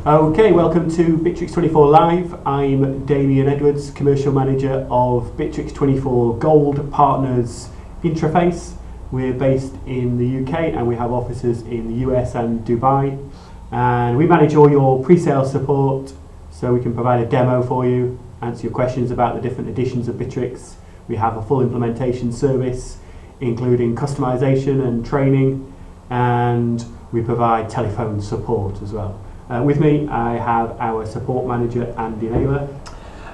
Okay, welcome to Bitrix24 Live. I'm Damien Edwards, Commercial Manager of Bitrix24 Gold Partners Interface. We're based in the UK and we have offices in the US and Dubai. And we manage all your pre-sale support so we can provide a demo for you, answer your questions about the different editions of Bitrix. We have a full implementation service including customization and training, and we provide telephone support as well. With me, I have our support manager, Andy Naylor.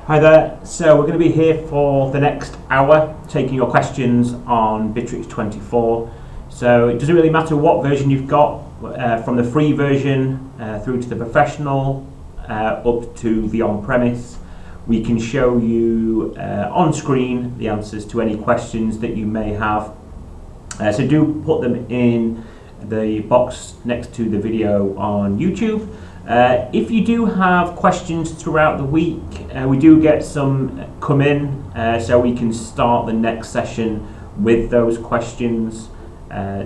Hi there. So we're going to be here for the next hour, taking your questions on Bitrix24. So it doesn't really matter what version you've got, from the free version through to the professional, up to the on-premise. We can show you on screen the answers to any questions that you may have. So do put them in the box next to the video on YouTube. If you do have questions throughout the week, we do get some come in, so we can start the next session with those questions.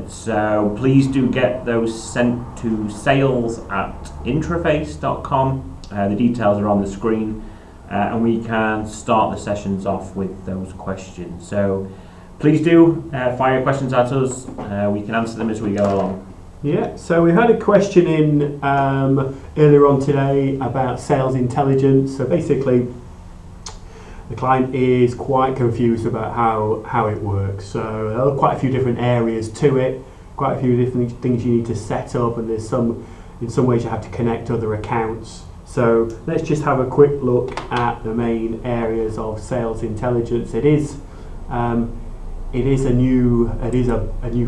So please do get those sent to sales@intraface.com. The details are on the screen, and we can start the sessions off with those questions. So please do fire questions at us. We can answer them as we go along. Yeah, so we had a question in earlier on today about sales intelligence. So basically, the client is quite confused about how it works. So there are quite a few different areas to it, quite a few different things you need to set up, and in some ways you have to connect other accounts. So let's just have a quick look at the main areas of sales intelligence. It is a new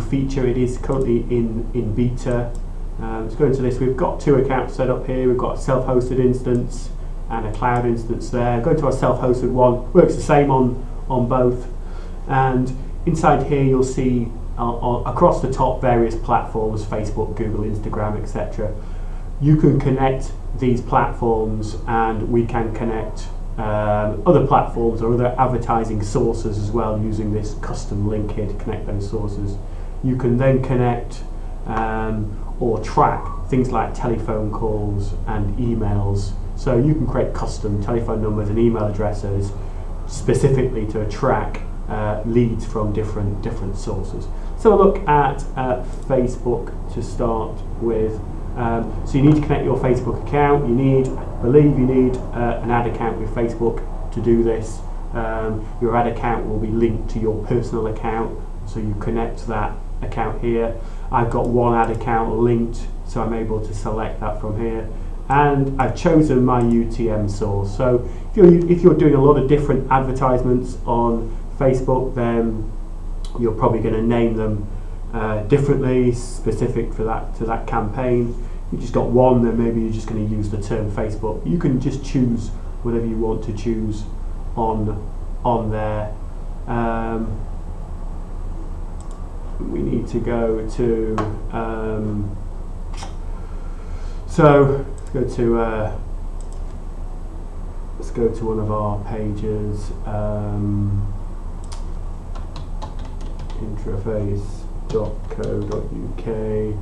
feature. It is currently in beta. Let's go into this. We've got two accounts set up here. We've got a self-hosted instance and a cloud instance there. Go to our self-hosted one. Works the same on both. And inside here you'll see across the top various platforms: Facebook, Google, Instagram, etc. You can connect these platforms, and we can connect other platforms or other advertising sources as well, using this custom link here to connect those sources. You can then connect or track things like telephone calls and emails. So you can create custom telephone numbers and email addresses specifically to track leads from different sources. So we'll look at Facebook to start with. So you need to connect your Facebook account. I believe you need an ad account with Facebook to do this. Your ad account will be linked to your personal account, so you connect that account here. I've got one ad account linked, so I'm able to select that from here. And I've chosen my UTM source. So if you're doing a lot of different advertisements on Facebook, then you're probably going to name them differently, specific to that campaign. You've just got one, then maybe you're just going to use the term Facebook. You can just choose whatever you want to choose on there. We need to go to let's go to one of our pages, intraface.co.uk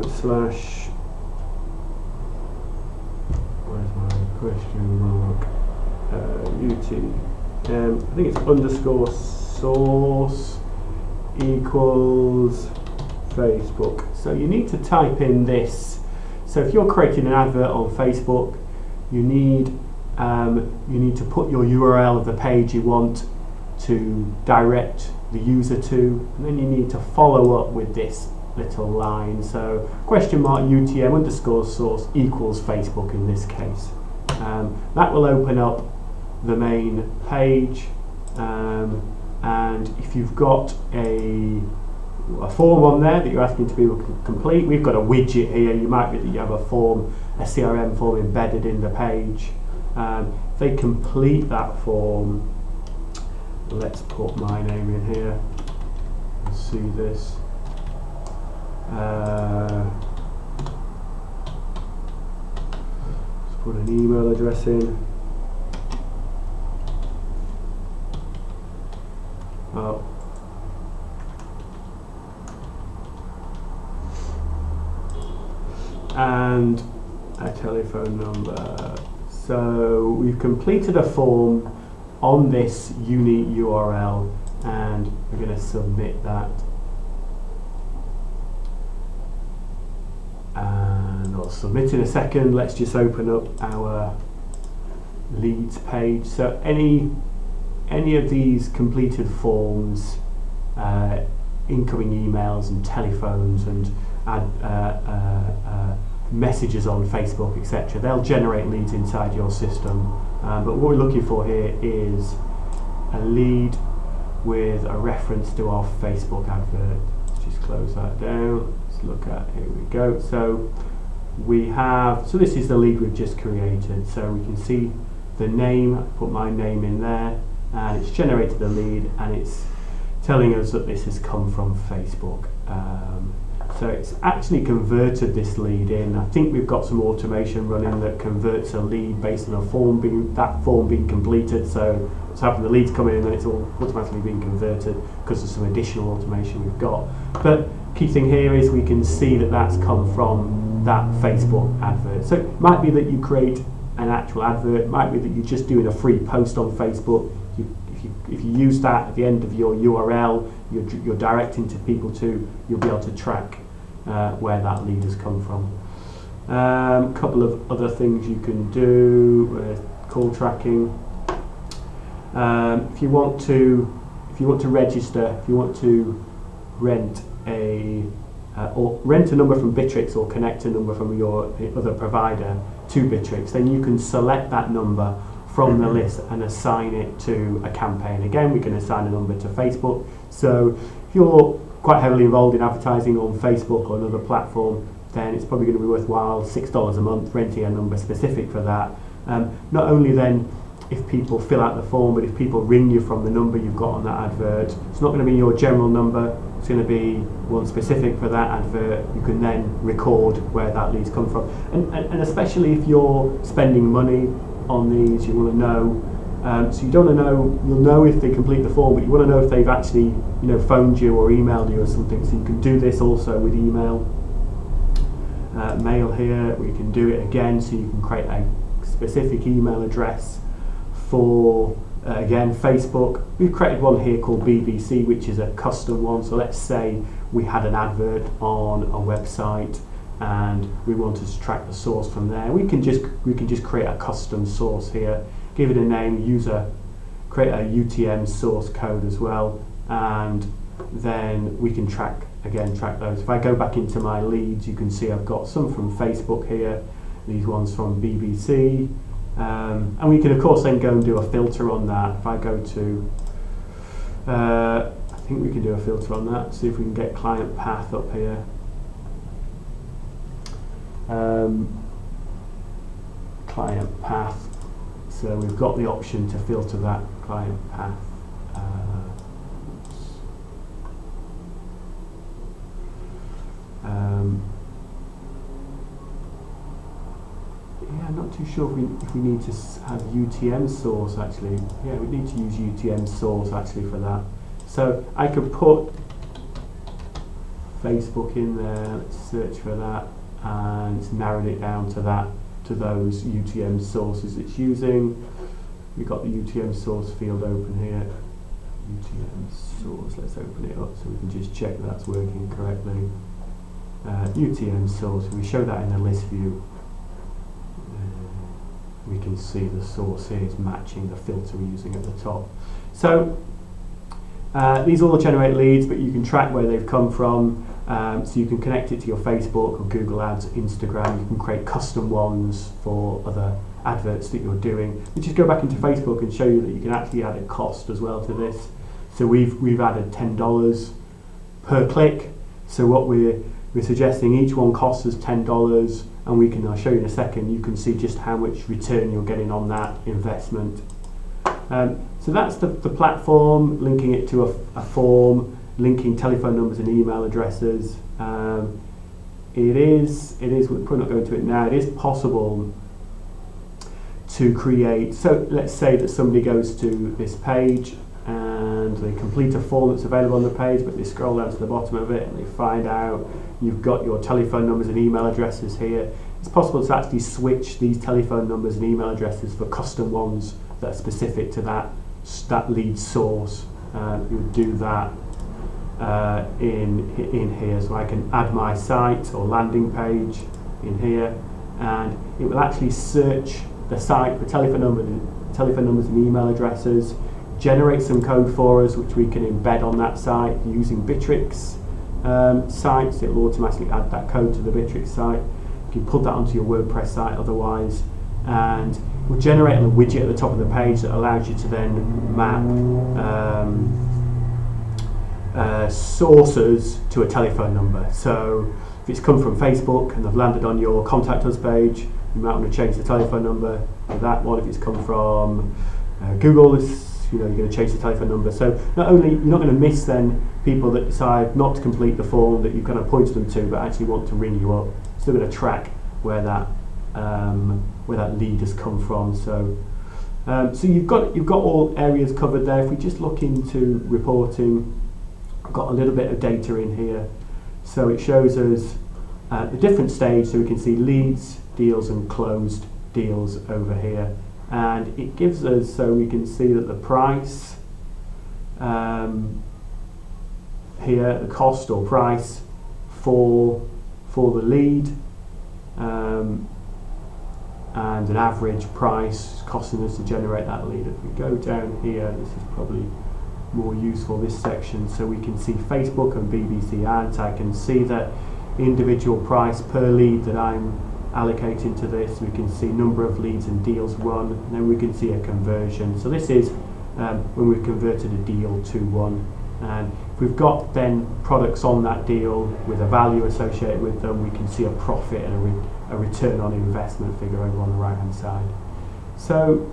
slash, where's my question mark, UTM, I think it's underscore source equals Facebook. So you need to type in this. So if you're creating an advert on Facebook, you need to put your URL of the page you want to direct the user to, and then you need to follow up with this little line. So question mark UTM underscore source equals Facebook in this case. That will open up the main page, and if you've got a form on there that you're asking to be complete, we've got a widget here. You might be that you have a CRM form embedded in the page. If they complete that form, let's put my name in here and see this. Let's put an email address in. Oh. and a telephone number. So we've completed a form on this unique URL, and we're going to submit that. And I'll submit in a second. Let's just open up our leads page. So any of these completed forms, incoming emails and telephones and messages on Facebook, etc., they'll generate leads inside your system. But what we're looking for here is a lead with a reference to our Facebook advert. Let's just close that down. Let's look at, here we go. So we have, so this is the lead we've just created. So we can see the name, I put my name in there, and it's generated the lead, and it's telling us that this has come from Facebook. So it's actually converted this lead in. I think we've got some automation running that converts a lead based on a form being completed. So what's happened, the lead's come in and it's all automatically being converted because of some additional automation we've got. But key thing here is we can see that that's come from that Facebook advert. So it might be that you create an actual advert, it might be that you're just doing a free post on Facebook. If you use that at the end of your URL, you're directing to people to, you'll be able to track where that lead has come from. A couple of other things you can do with call tracking. If you want to register, if you want to rent or rent a number from Bitrix or connect a number from your other provider to Bitrix, then you can select that number from the list and assign it to a campaign. Again, we can assign a number to Facebook. So if you're quite heavily involved in advertising on Facebook or another platform, then it's probably going to be worthwhile, $6 a month, renting a number specific for that. Not only then if people fill out the form, but if people ring you from the number you've got on that advert, it's not going to be your general number, it's going to be one specific for that advert. You can then record where that lead's come from. And especially if you're spending money on these, you want to know, so you don't want to know, you'll know if they complete the form, but you want to know if they've actually, phoned you or emailed you or something. So you can do this also with email. Mail here, we can do it again, so you can create a specific email address for, again, Facebook. We've created one here called BBC, which is a custom one. So let's say we had an advert on a website and we wanted to track the source from there. We can just create a custom source here, give it a name, create a UTM source code as well, and then we can track those. If I go back into my leads, you can see I've got some from Facebook here, these ones from BBC, and we can of course then go and do a filter on that. If I go to, I think we can do a filter on that, see if we can get client path up here. Client path, so we've got the option to filter that client path. Yeah, I'm not too sure if we need to have UTM source actually. Yeah, we need to use UTM source actually for that. So I could put Facebook in there, let's search for that, and it's narrowed it down to those UTM sources it's using. We've got the UTM source field open here. UTM source, let's open it up so we can just check that's working correctly. UTM source, if we show that in the list view, we can see the source here is matching the filter we're using at the top. So these all generate leads, but you can track where they've come from. So you can connect it to your Facebook or Google Ads, Instagram. You can create custom ones for other adverts that you're doing. We just go back into Facebook and show you that you can actually add a cost as well to this. So we've added $10 per click. So what we're suggesting, each one costs us $10, and we can, I'll show you in a second, you can see just how much return you're getting on that investment. So that's the platform, linking it to a form, linking telephone numbers and email addresses. It is, we're probably not going to it now, it is possible to create, so let's say that somebody goes to this page and and they complete a form that's available on the page, but they scroll down to the bottom of it and they find out you've got your telephone numbers and email addresses here. It's possible to actually switch these telephone numbers and email addresses for custom ones that are specific to that lead source. You would do that in here. So I can add my site or landing page in here, and it will actually search the site for telephone numbers and email addresses, generate some code for us which we can embed on that site using Bitrix sites. It will automatically add that code to the Bitrix site. You can put that onto your WordPress site otherwise, and it will generate a widget at the top of the page that allows you to then map sources to a telephone number. So if it's come from Facebook and they've landed on your contact us page, you might want to change the telephone number to that one. If it's come from Google, you're going to change the telephone number. So not only you're not going to miss then people that decide not to complete the form that you kind of pointed them to, but actually want to ring you up. Still going to track where that lead has come from. So you've got all areas covered there. If we just look into reporting, I've got a little bit of data in here. So it shows us the different stage, so we can see leads, deals and closed deals over here, and it gives us, so we can see that the price here, the cost or price for the lead, and an average price costing us to generate that lead. If we go down here, this is probably more useful, this section, so we can see Facebook and BBC ads. I can see that individual price per lead that I'm allocating to this. We can see number of leads and deals run, and then we can see a conversion. So this is when we've converted a deal to one, and if we've got then products on that deal with a value associated with them, we can see a profit and a return on investment figure over on the right hand side. So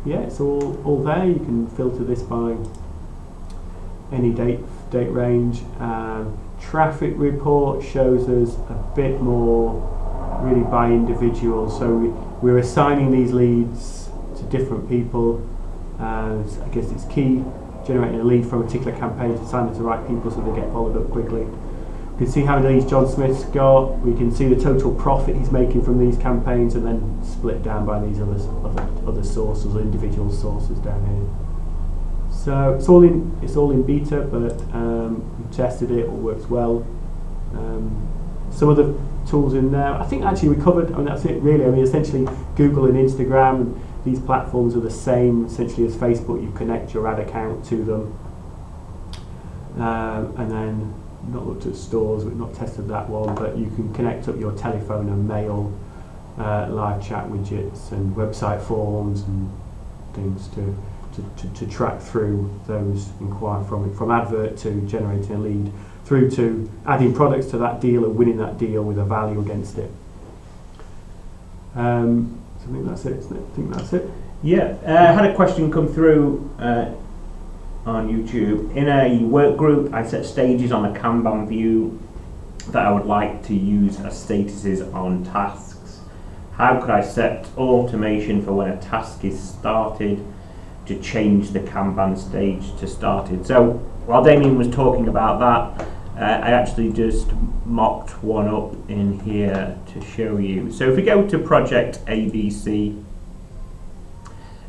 yeah, it's all there. You can filter this by any date range. Traffic report shows us a bit more really by individual, so we're assigning these leads to different people. I guess it's key generating a lead from a particular campaign to assign it to the right people so they get followed up quickly. We can see how many leads John Smith's got. We can see the total profit he's making from these campaigns, and then split down by these other sources, individual sources down here. So it's all in beta, but we've tested it. All works well. Some of the tools in there, I think actually we covered. I mean, that's it really. I mean, essentially Google and Instagram, and these platforms are the same essentially as Facebook. You connect your ad account to them, and then not looked at stores. We've not tested that one, but you can connect up your telephone and mail, live chat widgets and website forms and things to track through those inquiry from advert to generating a lead through to adding products to that deal and winning that deal with a value against it. So I think that's it, isn't it? I think that's it. Yeah, I had a question come through on YouTube. In a work group, I set stages on a Kanban view that I would like to use as statuses on tasks. How could I set automation for when a task is started to change the Kanban stage to started? So while Damien was talking about that, I actually just mocked one up in here to show you. So if we go to project ABC,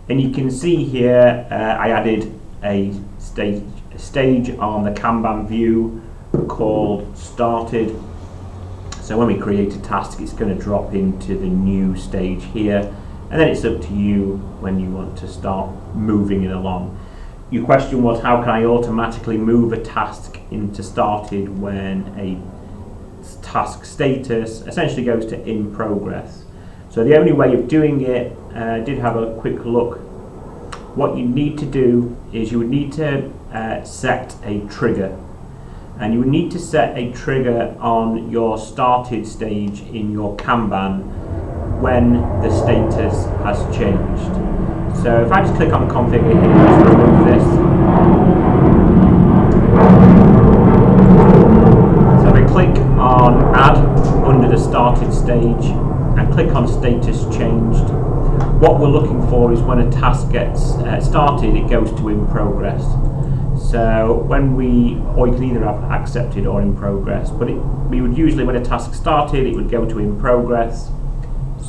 and you can see here I added a stage on the Kanban view called started. So when we create a task, it's going to drop into the new stage here, and then it's up to you when you want to start moving it along. Your question was, how can I automatically move a task into started when a task status essentially goes to in progress? So the only way of doing it, I did have a quick look. What you need to do is you would need to set a trigger, and you would need to set a trigger on your started stage in your Kanban when the status has changed. So if I just click on configure here, just remove this. So if I click on add under the started stage and click on status changed, what we're looking for is when a task gets started, it goes to in progress. So or you can either have accepted or in progress, but we would usually, when a task started, it would go to in progress.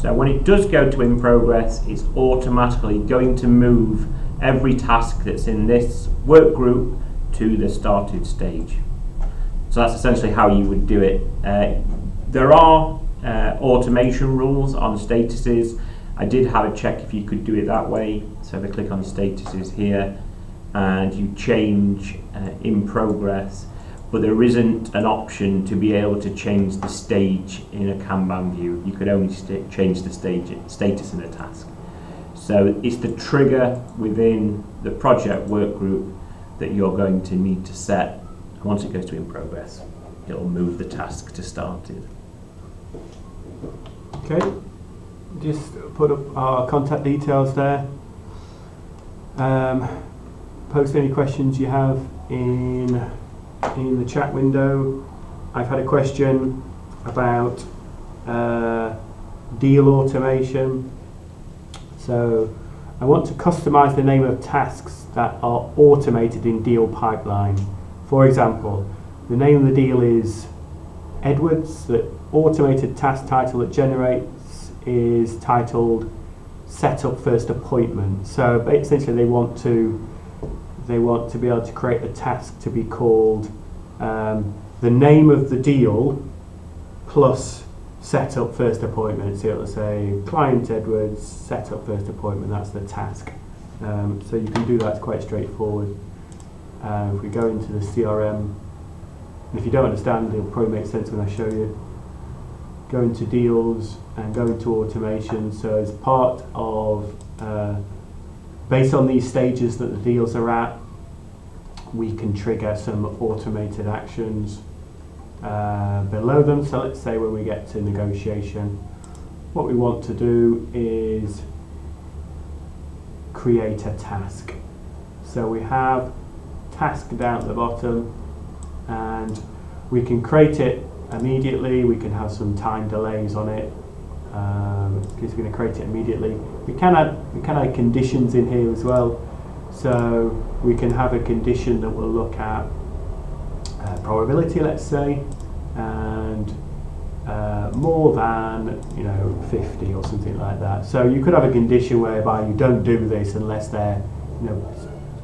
So when it does go to in progress, it's automatically going to move every task that's in this work group to the started stage. So that's essentially how you would do it. There are automation rules on statuses. I did have a check if you could do it that way. So if I click on statuses here and you change in progress, but there isn't an option to be able to change the stage in a Kanban view. You could only change the status in a task. So it's the trigger within the project work group that you're going to need to set. And once it goes to in progress, it'll move the task to started. Okay, just put up our contact details there. Post any questions you have in the chat window. I've had a question about deal automation. So I want to customize the name of tasks that are automated in deal pipeline. For example, the name of the deal is Edwards. The automated task title it generates is titled Set Up First Appointment. So essentially they want to be able to create a task to be called the name of the deal plus set up first appointment. So it'll say client Edwards, set up first appointment, that's the task. So you can do that, it's quite straightforward. If we go into the CRM, and if you don't understand, it'll probably make sense when I show you. Go into deals and go into automation. So as part of, based on these stages that the deals are at, we can trigger some automated actions below them. So let's say when we get to negotiation, what we want to do is create a task. So we have task down at the bottom, and we can create it immediately. We can have some time delays on it because we're going to create it immediately. We can add conditions in here as well. So we can have a condition that will look at probability, let's say, and more than 50 or something like that. So you could have a condition whereby you don't do this unless they're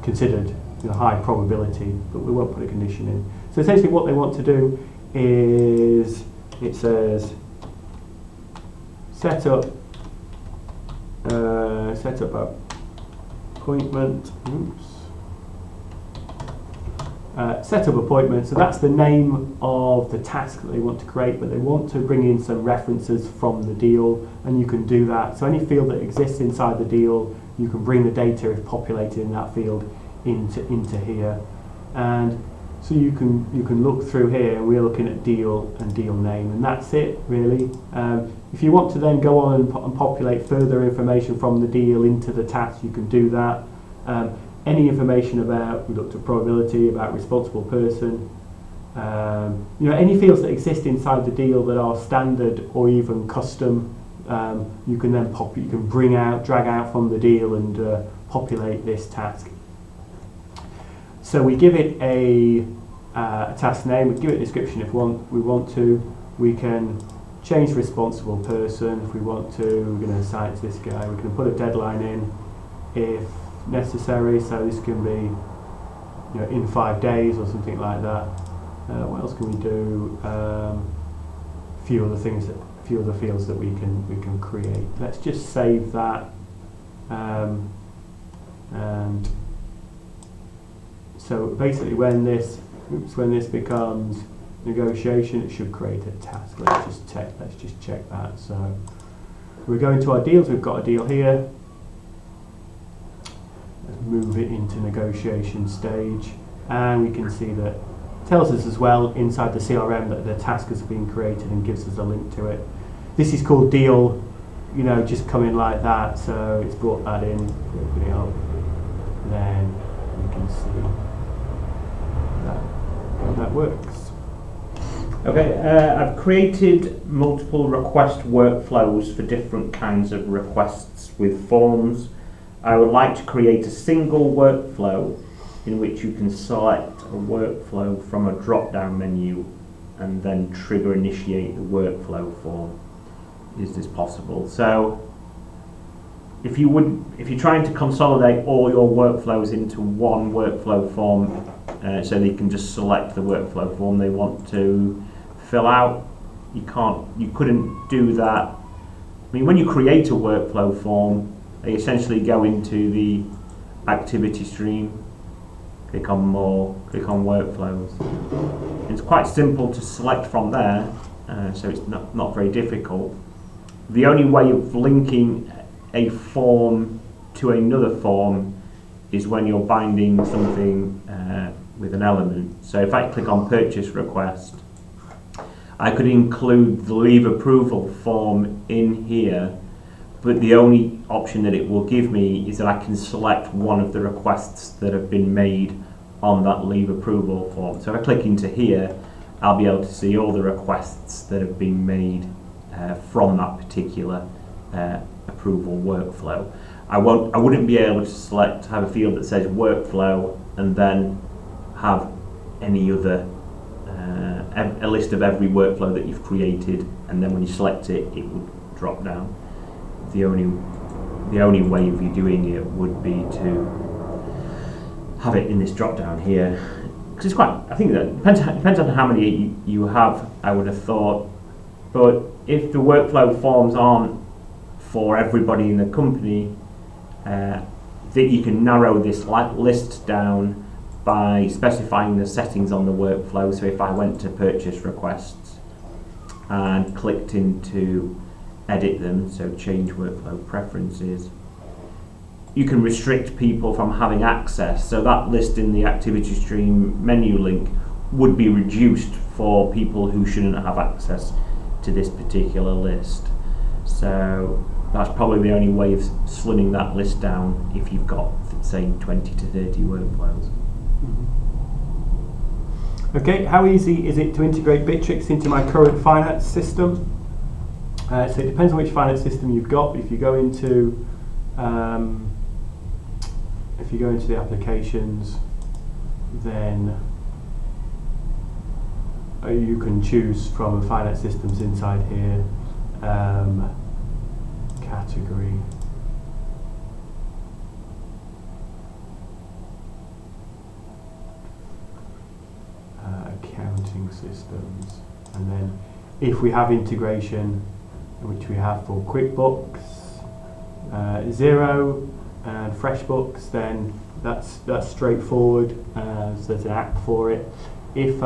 considered high probability, but we won't put a condition in. So essentially what they want to do is, it says set up appointment. Set up appointment. So that's the name of the task that they want to create, but they want to bring in some references from the deal, and you can do that. So any field that exists inside the deal, you can bring the data if populated in that field into here, and so you can look through here, and we're looking at deal and deal name, and that's it really. If you want to then go on and populate further information from the deal into the task, you can do that. Any information about, we looked at probability, about responsible person, any fields that exist inside the deal that are standard or even custom, you can then you can drag out from the deal and populate this task. So we give it a task name, we give it a description if we want to. We can change responsible person if we want to. We're going to assign it to this guy. We can put a deadline in if necessary. So this can be in 5 days or something like that. What else can we do? A few other fields that we can create. Let's just save that. And so basically when this becomes negotiation, it should create a task. Let's just check that. So we're going to our deals. We've got a deal here. Let's move it into negotiation stage, and we can see that it tells us as well inside the CRM that the task has been created and gives us a link to it. This is called deal, just come in like that. So it's brought that in. Open it up. Then we can see that works. Okay, I've created multiple request workflows for different kinds of requests with forms. I would like to create a single workflow in which you can select a workflow from a drop-down menu and then trigger initiate the workflow form. Is this possible? So if you're trying to consolidate all your workflows into one workflow form, so they can just select the workflow form they want to fill out, you couldn't do that. I mean, when you create a workflow form, they essentially go into the activity stream, click on more, click on workflows. It's quite simple to select from there, so it's not very difficult. The only way of linking a form to another form is when you're binding something with an element. So if I click on purchase request, I could include the leave approval form in here, but the only option that it will give me is that I can select one of the requests that have been made on that leave approval form. So if I click into here, I'll be able to see all the requests that have been made from that particular approval workflow. I wouldn't be able to have a field that says workflow and then have any other a list of every workflow that you've created, and then when you select it, it would drop down. The only way of you doing it would be to have it in this drop down here, because it's quite. I think that depends on how many you have. I would have thought, but if the workflow forms aren't for everybody in the company, that you can narrow this list down by specifying the settings on the workflow. So if I went to purchase requests and clicked into edit them, so change workflow preferences, you can restrict people from having access. So that list in the activity stream menu link would be reduced for people who shouldn't have access to this particular list. So that's probably the only way of slimming that list down if you've got, say, 20 to 30 workflows. Okay, how easy is it to integrate Bitrix into my current finance system? So it depends on which finance system you've got. If you go into the applications, then you can choose from finance systems inside here, category, accounting systems, and then if we have integration, which we have for QuickBooks, Xero and FreshBooks, then that's straightforward. So there's an app for it. If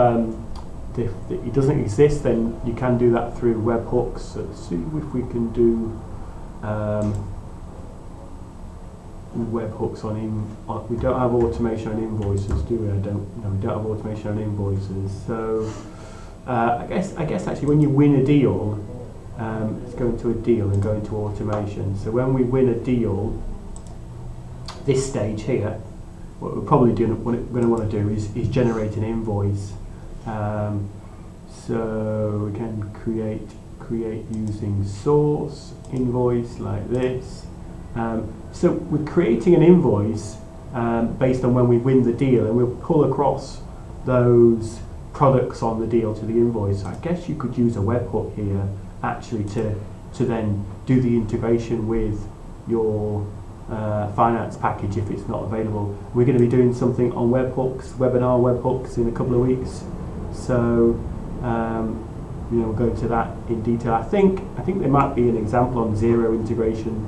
it doesn't exist, then you can do that through webhooks. So let's see if we can do webhooks on we don't have automation on invoices, do we? We don't have automation on invoices. So I guess actually when you win a deal, let's go into a deal and go into automation. So when we win a deal, this stage here, what we're probably going to want to do is generate an invoice. So we can create using source invoice like this. So we're creating an invoice based on when we win the deal, and we'll pull across those products on the deal to the invoice. So I guess you could use a webhook here actually to then do the integration with your finance package if it's not available. We're going to be doing something on webinar webhooks in a couple of weeks. So we'll go into that in detail. I think there might be an example on Xero integration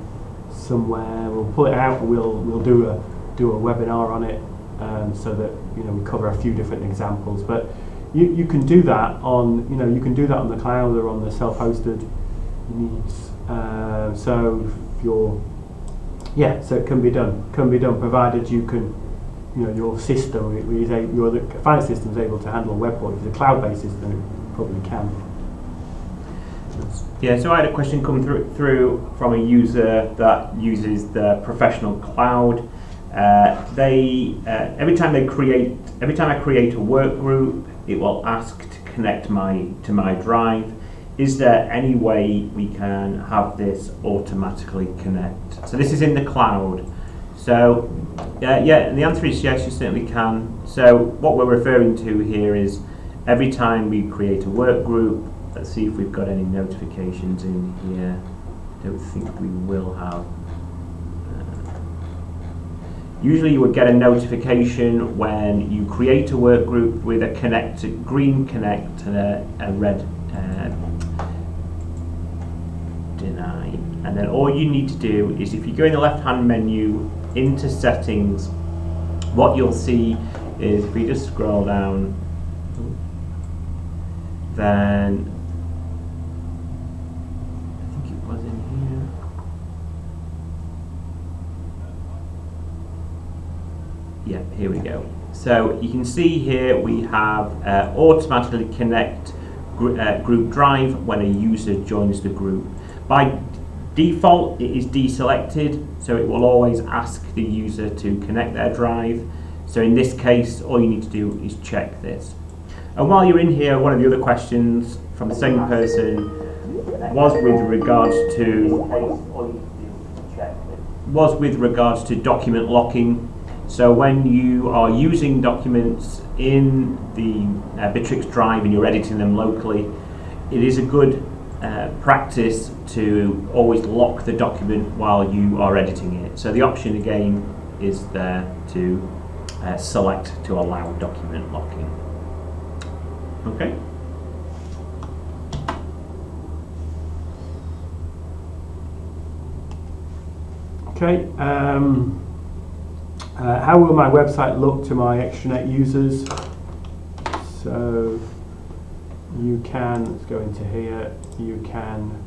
somewhere. We'll pull it out and we'll do a webinar on it, so that we cover a few different examples. But you can do that on the cloud or on the self-hosted needs. So if you're so it can be done provided you can your system, your finance system is able to handle a webhook. If it's a cloud-based system, it probably can. Yeah, so I had a question come through from a user that uses the professional cloud. Every time I create a work group, it will ask to connect to my drive. Is there any way we can have this automatically connect? So this is in the cloud. So, yeah, the answer is yes, you certainly can. So what we're referring to here is every time we create a work group, let's see if we've got any notifications in here. Don't think we will have. Usually you would get a notification when you create a work group with a green connect and a red deny. And then all you need to do is, if you go in the left hand menu into settings, what you'll see is, if we just scroll down, then I think it was in here. Yeah, here we go. So you can see here we have automatically connect group drive when a user joins the group. By default, it is deselected, so it will always ask the user to connect their drive. So in this case, all you need to do is check this. And while you're in here, one of the other questions from the same person was with regards to document locking. So when you are using documents in the Bitrix drive and you're editing them locally, it is a good practice to always lock the document while you are editing it. So the option again is there to select to allow document locking. Okay. Okay. How will my website look to my extranet users? So you can, let's go into here, you can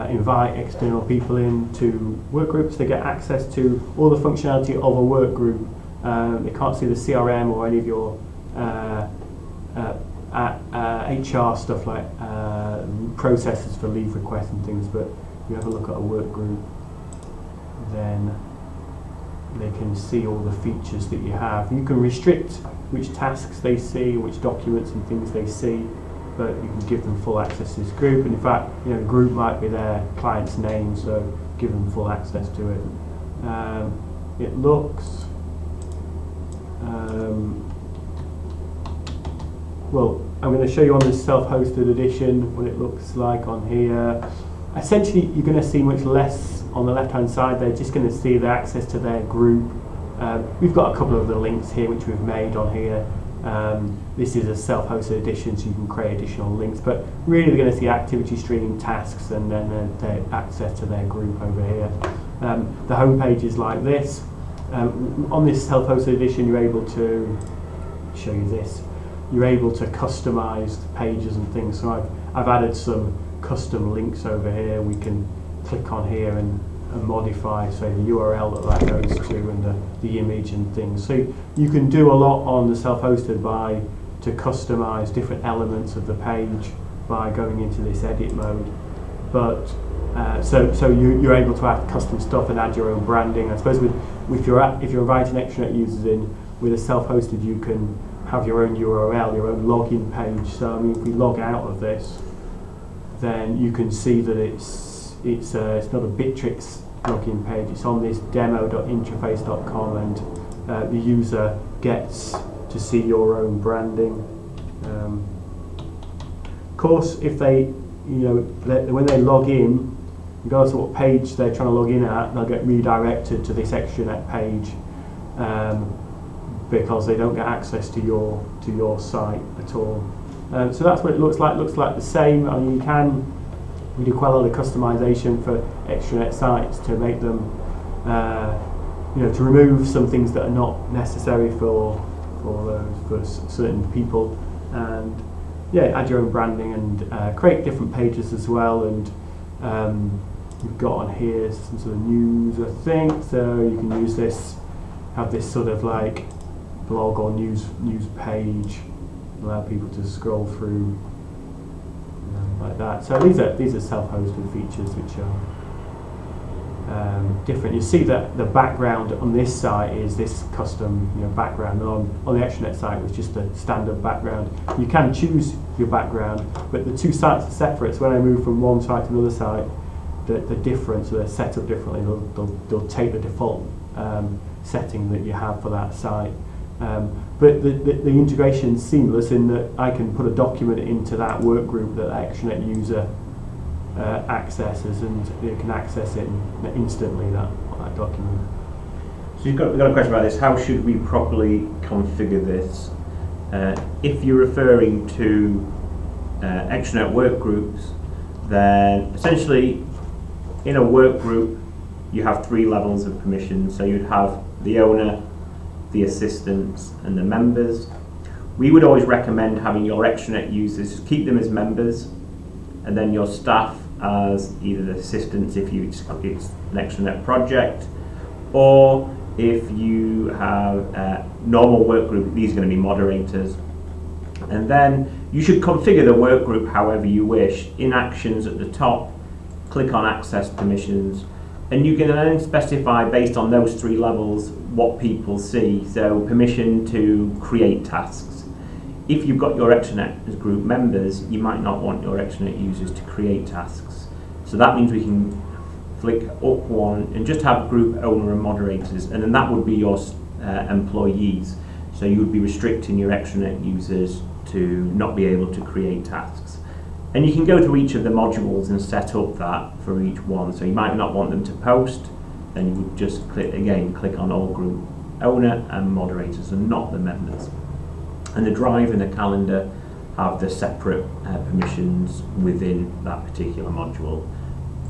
invite external people into work groups to get access to all the functionality of a work group. They can't see the CRM or any of your HR stuff like processes for leave requests and things, but if you have a look at a work group, then they can see all the features that you have. You can restrict which tasks they see, which documents and things they see, but you can give them full access to this group. And in fact, you know, the group might be their client's name, so give them full access to it. It looks well, I'm going to show you on this self-hosted edition what it looks like on here. Essentially, you're going to see much less on the left-hand side. They're just going to see the access to their group. We've got a couple of the links here which we've made on here. This is a self-hosted edition, so you can create additional links. But really, they're going to see activity stream, tasks, and then their access to their group over here. The home page is like this. On this self-hosted edition, you're able to show you this. You're able to customize the pages and things. So I've added some custom links over here. We can click on here and modify, say, the URL that goes to and the image and things. So you can do a lot on the self-hosted to customize different elements of the page by going into this edit mode. But so you're able to add custom stuff and add your own branding. I suppose if you're inviting extranet users in with a self-hosted, you can have your own URL, your own login page. So I mean, if we log out of this, then you can see that it's not a Bitrix login page. It's on this demo.interface.com, and the user gets to see your own branding. Of course, if they, when they log in, regardless of what page they're trying to log in at, they'll get redirected to this extranet page because they don't get access to your site at all. So that's what it looks like. It looks like the same. I mean, we do quite a lot of customization for extranet sites to make them, to remove some things that are not necessary for certain people, and add your own branding and create different pages as well. And we've got on here some sort of news, I think. So you can use this, have this sort of like blog or news page, allow people to scroll through like that. So these are self-hosted features which are different. You see that the background on this site is this custom background. On the extranet site was just a standard background. You can choose your background, but the two sites are separate. So when I move from one site to another site, they're different, so they're set up differently. They'll take the default setting that you have for that site. But the integration is seamless in that I can put a document into that work group that the extranet user accesses, and you can access it instantly, that document. So we've got a question about this. How should we properly configure this? If you're referring to extranet work groups, then essentially in a work group you have 3 levels of permission. So you'd have the owner, the assistants, and the members. We would always recommend having your extranet users, keep them as members, and then your staff as either the assistants if it's an extranet project, or if you have a normal work group, these are going to be moderators. And then you should configure the work group however you wish. In actions at the top, click on access permissions, and you can then specify based on those 3 levels what people see. So permission to create tasks. If you've got your extranet as group members, you might not want your extranet users to create tasks. So that means we can flick up one and just have group owner and moderators, and then that would be your employees. So you would be restricting your extranet users to not be able to create tasks. And you can go to each of the modules and set up that for each one. So you might not want them to post, then you would just click on all group owner and moderators and not the members. And the drive and the calendar have the separate permissions within that particular module.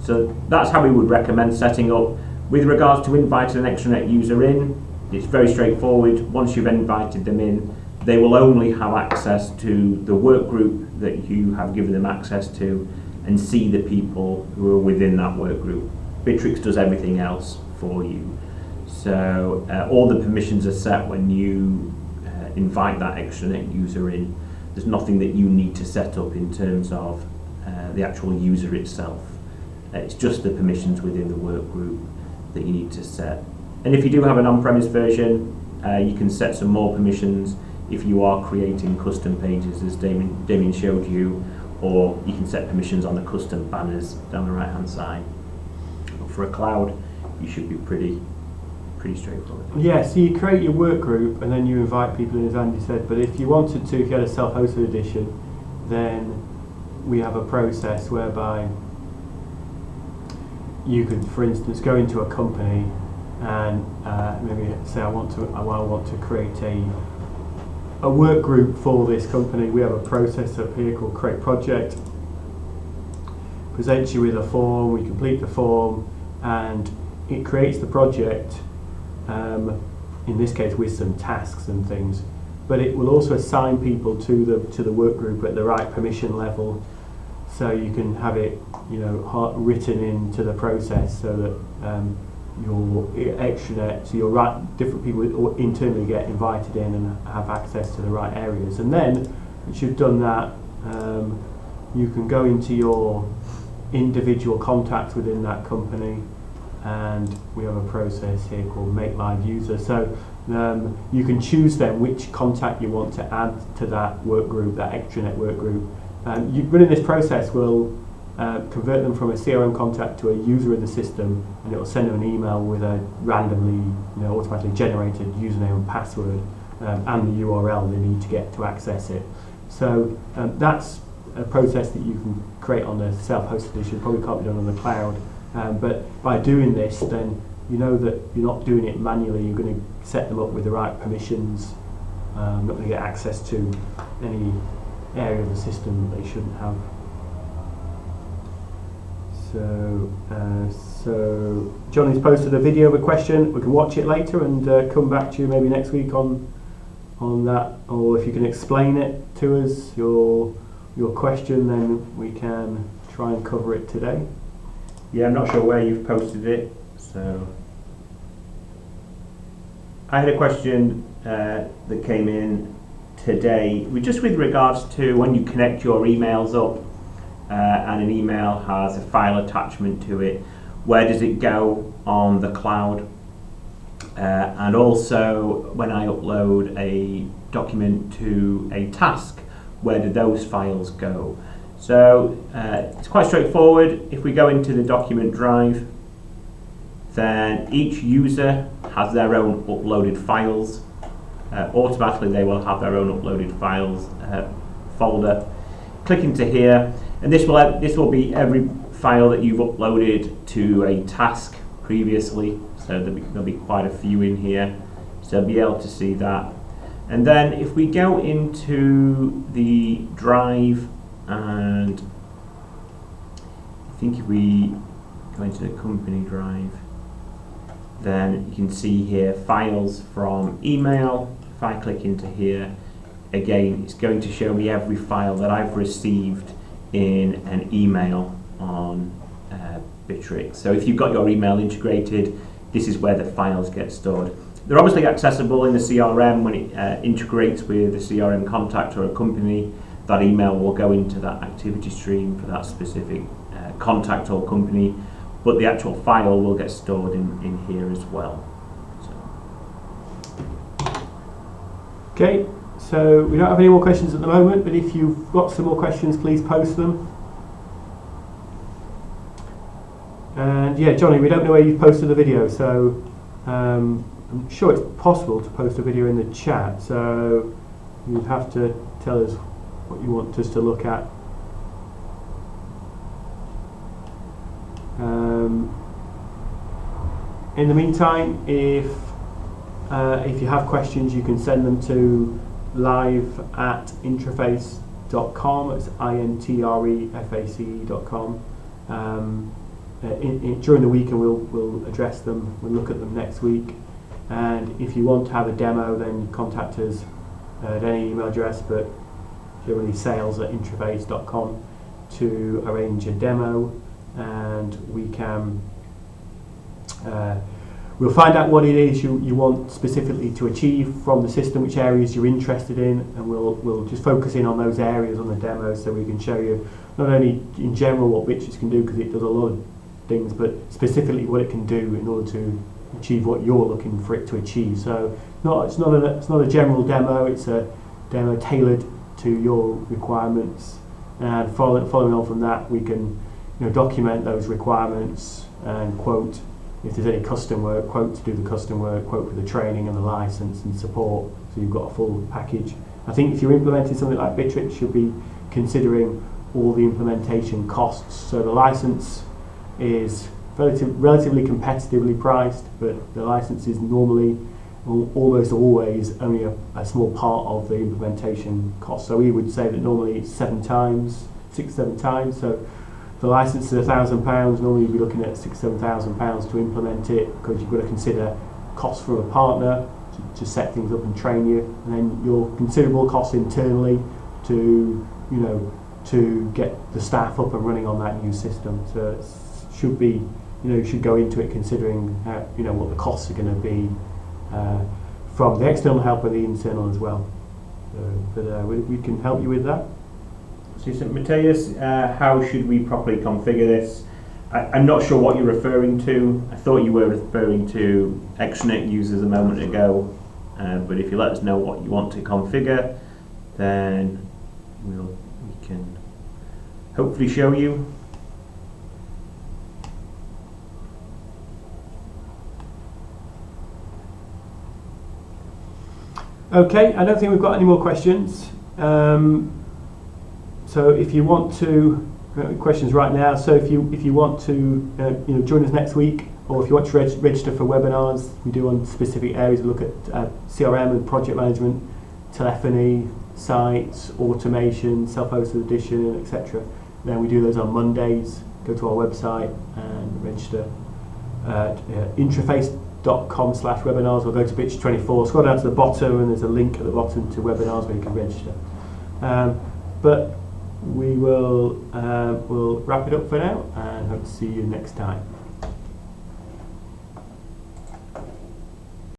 So that's how we would recommend setting up. With regards to inviting an extranet user in, it's very straightforward. Once you've invited them in, they will only have access to the work group that you have given them access to and see the people who are within that work group. Bitrix does everything else for you. So all the permissions are set when you invite that extranet user in. There's nothing that you need to set up in terms of the actual user itself. It's just the permissions within the work group that you need to set. And if you do have an on-premise version, you can set some more permissions if you are creating custom pages, as Damien showed you, or you can set permissions on the custom banners down the right-hand side. But for a cloud, you should be pretty straightforward. Yeah, so you create your work group and then you invite people in, as Andy said, but if you wanted to, if you had a self-hosted edition, then we have a process whereby you could, for instance, go into a company and maybe say I want to create a work group for this company. We have a process up here called Create Project. Presents you with a form, we complete the form, and it creates the project, in this case with some tasks and things, but it will also assign people to the work group at the right permission level, so you can have it, written into the process so that your extranet, so different people internally get invited in and have access to the right areas. And then once you've done that, you can go into your individual contacts within that company, and we have a process here called Make Live User. So you can choose then which contact you want to add to that work group, that extranet work group. Running this process will convert them from a CRM contact to a user in the system, and it will send them an email with a randomly, automatically generated username and password, and the URL they need to get to access it. So that's a process that you can create on the self-hosted edition. Probably can't be done on the cloud, but by doing this, then you know that you're not doing it manually. You're going to set them up with the right permissions, not going to get access to any area of the system that they shouldn't have. So Johnny's posted a video of a question. We can watch it later and come back to you maybe next week on that, or if you can explain it to us, your question, then we can try and cover it today. Yeah, I'm not sure where you've posted it. So I had a question that came in today, just with regards to when you connect your emails up and an email has a file attachment to it, where does it go on the cloud? And also when I upload a document to a task, where do those files go? So it's quite straightforward. If we go into the document drive, then each user has their own uploaded files. Automatically they will have their own uploaded files folder. Click into here, and this will be every file that you've uploaded to a task previously, so there'll be quite a few in here, so be able to see that. And then if we go into the drive, and I think if we go into the company drive, then you can see here files from email. If I click into here, again it's going to show me every file that I've received in an email on Bitrix. So if you've got your email integrated, this is where the files get stored. They're obviously accessible in the CRM when it integrates with a CRM contact or a company. That email will go into that activity stream for that specific contact or company, but the actual file will get stored in here as well. Okay, so we don't have any more questions at the moment, but if you've got some more questions, please post them. And yeah, Johnny, we don't know where you've posted the video, so I'm sure it's possible to post a video in the chat, so you'd have to tell us what you want us to look at. In the meantime, if you have questions, you can send them to live@intreface.com. It's intreface.com. During the week, and we'll address them. We'll look at them next week. And if you want to have a demo, then contact us at any email address, but generally sales@intreface.com to arrange a demo, and we can. We'll find out what it is you want specifically to achieve from the system, which areas you're interested in, and we'll just focus in on those areas on the demo, so we can show you not only in general what Bitrix can do, because it does a lot of things, but specifically what it can do in order to achieve what you're looking for it to achieve. So it's not a general demo; it's a demo tailored to your requirements. And following on from that, we can document those requirements and quote. If there's any custom work, quote to do the custom work, quote for the training and the license and support, so you've got a full package. I think if you're implementing something like Bitrix, you should be considering all the implementation costs. So the license is relatively competitively priced, but the license is normally, almost always, only a small part of the implementation cost. So we would say that normally it's 6-7 times. So the license is £1,000. Normally you'd be looking at £6,000-7,000 to implement it, because you've got to consider costs from a partner to set things up and train you, and then your considerable costs internally to get the staff up and running on that new system. So it should be you should go into it considering what the costs are going to be from the external help and the internal as well. But we can help you with that. So Matthias, how should we properly configure this? I'm not sure what you're referring to. I thought you were referring to extranet users a moment ago, but if you let us know what you want to configure, then we can hopefully show you. Okay, I don't think we've got any more questions. So if you want to questions right now. So if you want to join us next week, or if you want to register for webinars we do on specific areas, we look at CRM and project management, telephony, sites, automation, self-hosted edition, etc. Then we do those on Mondays. Go to our website and register at interface.com/webinars, or go to Bitrix24. Scroll down to the bottom and there's a link at the bottom to webinars where you can register. But we will we'll wrap it up for now and hope to see you next time.